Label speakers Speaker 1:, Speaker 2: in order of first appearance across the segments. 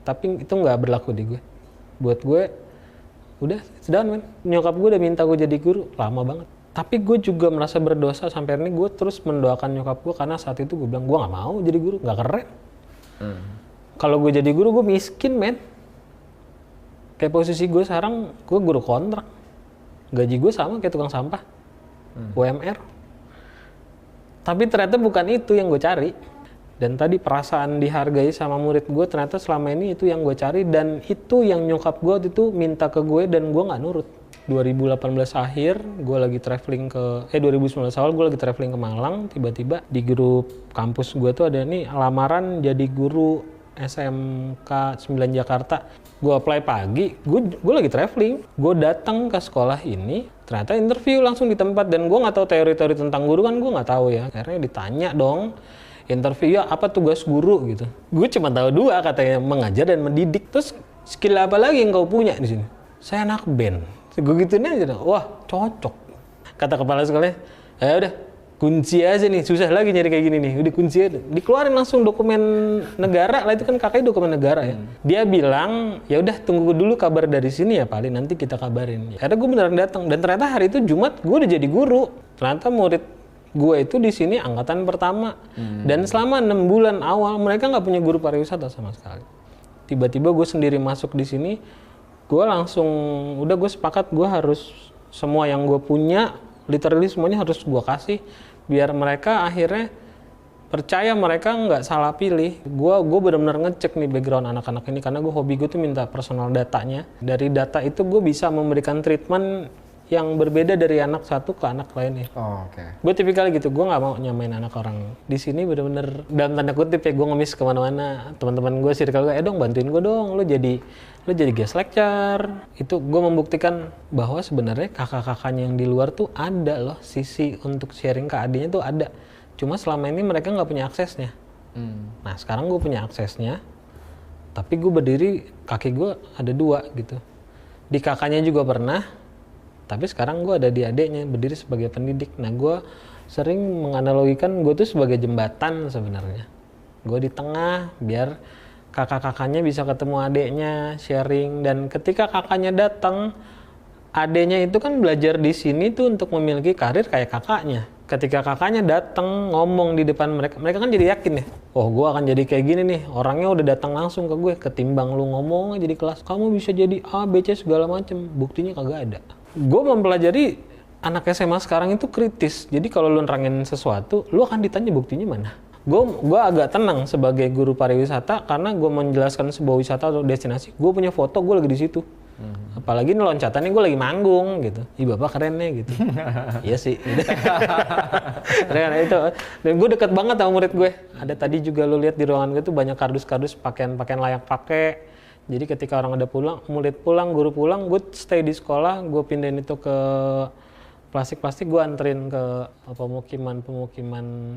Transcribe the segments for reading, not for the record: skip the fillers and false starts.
Speaker 1: Tapi itu nggak berlaku di gue. Buat gue udah sedang men. Nyokap gue udah minta gue jadi guru lama banget. Tapi gue juga merasa berdosa sampai ini gue terus mendoakan nyokap gue karena saat itu gue bilang gue nggak mau jadi guru, nggak keren. Kalau gue jadi guru gue miskin men. Kayak posisi gue sekarang gue guru kontrak, gaji gue sama kayak tukang sampah, UMR. Tapi ternyata bukan itu yang gue cari. Dan tadi perasaan dihargai sama murid gue ternyata selama ini itu yang gue cari dan itu yang nyokap gue waktu itu minta ke gue dan gue nggak nurut. 2018 akhir gue lagi traveling ke 2019 awal gue lagi traveling ke Malang, tiba-tiba di grup kampus gue tuh ada nih lamaran jadi guru SMK 9 Jakarta. Gue apply pagi, gue lagi traveling, gue datang ke sekolah ini, ternyata interview langsung di tempat dan gue nggak tahu teori-teori tentang guru kan gue nggak tahu ya. Akhirnya ditanya dong, interview ya apa tugas guru gitu. Gue cuma tahu 2 katanya, mengajar dan mendidik. Terus skill apa lagi yang kau punya di sini? Saya anak band. Gue gituin aja, wah cocok. Kata kepala sekolahnya, ya udah kunci aja nih, susah lagi nyari kayak gini nih, udah kunci aja. Dikeluarin langsung dokumen negara, lah itu kan kakaknya dokumen negara ya. Dia bilang, ya udah tunggu dulu kabar dari sini ya paling nanti kita kabarin. Akhirnya gue beneran datang dan ternyata hari itu Jumat gue udah jadi guru. Ternyata murid gue itu di sini angkatan pertama dan selama 6 bulan awal mereka nggak punya guru pariwisata sama sekali. Tiba-tiba gue sendiri masuk di sini. Gue langsung, udah gue sepakat gue harus semua yang gue punya, literally semuanya harus gue kasih biar mereka akhirnya percaya mereka nggak salah pilih. Gue benar-benar ngecek nih background anak-anak ini karena gue hobi gue tuh minta personal datanya. Dari data itu gue bisa memberikan treatment yang berbeda dari anak satu ke anak lainnya.
Speaker 2: Oh, oke.
Speaker 1: Gue tipikal gitu, gue nggak mau nyamain anak orang. Di sini bener-bener dalam tanda kutip ya gue ngemis kemana-mana. Teman-teman gue, circle gue, dong bantuin gue dong, lo jadi guest lecture. Itu gue membuktikan bahwa sebenarnya kakak-kakaknya yang di luar tuh ada loh sisi untuk sharing ke adiknya tuh ada. Cuma selama ini mereka nggak punya aksesnya. Nah sekarang gue punya aksesnya, tapi gue berdiri kaki gue ada 2 gitu. Di kakaknya juga pernah. Tapi sekarang gue ada di adeknya, berdiri sebagai pendidik. Nah gue sering menganalogikan gue tuh sebagai jembatan sebenarnya. Gue di tengah biar kakak-kakaknya bisa ketemu adeknya, sharing. Dan ketika kakaknya datang, adeknya itu kan belajar di sini tuh untuk memiliki karir kayak kakaknya. Ketika kakaknya datang ngomong di depan mereka, mereka kan jadi yakin ya. Oh gue akan jadi kayak gini nih, orangnya udah datang langsung ke gue. Ketimbang lu ngomong aja di kelas, kamu bisa jadi A, B, C segala macem. Buktinya kagak ada. Gue mempelajari anak SMA sekarang itu kritis. Jadi kalau lu nerangin sesuatu, lu akan ditanya buktinya mana. Gue agak tenang sebagai guru pariwisata karena gue menjelaskan sebuah wisata atau destinasi. Gue punya foto, gue lagi di situ. Apalagi nih loncatannya gue lagi manggung gitu. Ih bapak keren nih gitu. Iya sih. Keren itu. Dan gue deket banget sama murid gue. Ada tadi juga lu lihat di ruangan gue tuh banyak kardus-kardus pakaian layak pakai. Jadi ketika orang ada pulang, murid pulang, guru pulang, gue stay di sekolah, gue pindahin itu ke plastik-plastik, gue anterin ke pemukiman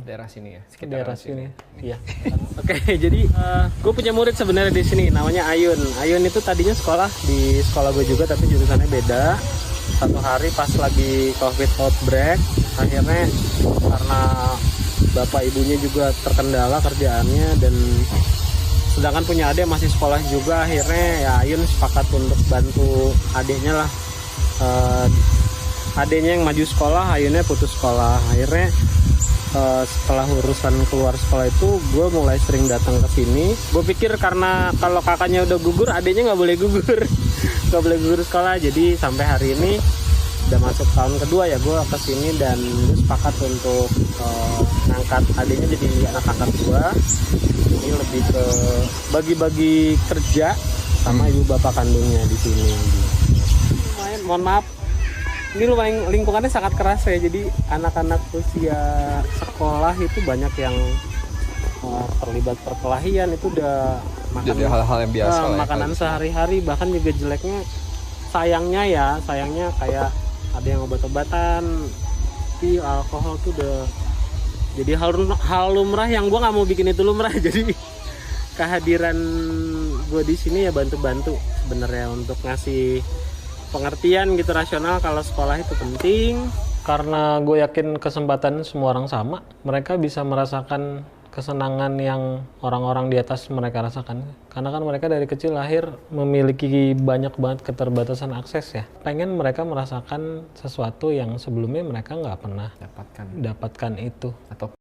Speaker 2: Daerah sini ya, sekitar
Speaker 1: daerah sini. Iya. Oke, jadi gue punya murid sebenarnya di sini, namanya Ayun. Ayun itu tadinya sekolah di sekolah gue juga, tapi jurusannya beda. Satu hari pas lagi COVID outbreak, akhirnya karena bapak ibunya juga terkendala kerjaannya dan sedangkan punya adik masih sekolah juga, akhirnya ya Ayun sepakat untuk bantu adiknya lah. Adiknya yang maju sekolah, Ayunnya putus sekolah. Akhirnya setelah urusan keluar sekolah itu, gue mulai sering datang ke sini. Gue pikir karena kalau kakaknya udah gugur, adiknya nggak boleh gugur, nggak boleh gugur sekolah. Jadi sampai hari ini udah masuk tahun kedua ya gue kesini dan gue sepakat untuk ngangkat adiknya jadi anak angkat gue. Ini lebih ke bagi-bagi kerja sama ibu bapak kandungnya di sini. Lumayan, mohon maaf. Ini lumayan lingkungannya sangat keras ya. Jadi anak-anak usia sekolah itu banyak yang terlibat perkelahian, itu udah
Speaker 2: jadi hal-hal yang biasa lah.
Speaker 1: Makanan sehari-hari bahkan juga jeleknya. Sayangnya kayak ada yang obat-obatan, pil, alkohol tuh udah jadi hal lumrah yang gue nggak mau bikin itu lumrah. Jadi kehadiran gue di sini ya bantu-bantu sebenarnya untuk ngasih pengertian gitu rasional kalau sekolah itu penting. Karena gue yakin kesempatan semua orang sama, mereka bisa merasakan kesenangan yang orang-orang di atas mereka rasakan. Karena kan mereka dari kecil lahir memiliki banyak banget keterbatasan akses ya. Pengen mereka merasakan sesuatu yang sebelumnya mereka nggak pernah
Speaker 2: Dapatkan
Speaker 1: dapatkan itu.
Speaker 2: atau